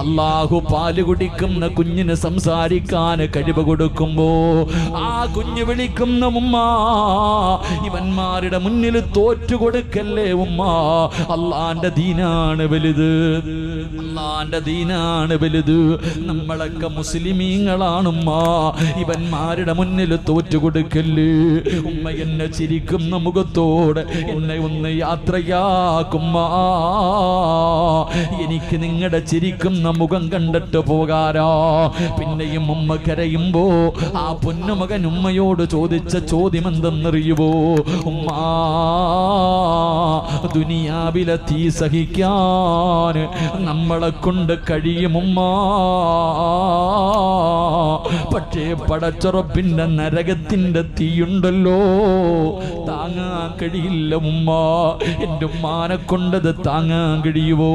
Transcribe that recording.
അല്ലാഹു പാല് കുടിക്കുന്ന കുഞ്ഞിന് സംസാരിക്കാൻ കഴിവ് കൊടുക്കുമ്പോ ആ കുഞ്ഞ് വിളിക്കുന്ന ഉമ്മ, ഇവന്മാരുടെ മുന്നിൽ തോറ്റു കൊടുക്കല്ലേ ഉമ്മ. അള്ളാന്റെ ദീനാണ് വലുത്, അള്ളാന്റെ ദീനാണ് വലുത്. നമ്മളൊക്കെ മുസ്ലിമീങ്ങളാണുമ്മ, ഇവന്മാരുടെ മുന്നിൽ തോറ്റു കൊടുക്കല്ലേ ഉമ്മ. എന്നെ ചിരിക്കുന്ന മുഖത്തോടെ എന്നെ ഒന്ന് യാത്രയാക്കുമ്മ. എനിക്ക് നിങ്ങളുടെ ചിരിക്കുന്ന മുഖം കണ്ടിട്ട് പോകാരോ. പിന്നെയും ഉമ്മ കരയുമ്പോ ആ പൊന്നുമകൻ ഉമ്മയോട് ചോദിച്ച ചോദ്യം എന്തെന്നറിയുവോ? ഉമ്മ, ദുനിയാവിലെ തീ സഹിക്കാൻ നമ്മളെ കൊണ്ട് കഴിയുമുമ്മ, പക്ഷേ പടച്ചുറപ്പിന്റെ നരകത്തിന്റെ തീയുണ്ടല്ലോ, താങ്ങാൻ കഴിയില്ല ഉമ്മ. എൻ്റെ ഉമ്മാനെ കൊണ്ടത് താങ്ങാൻ കഴിയുവോ?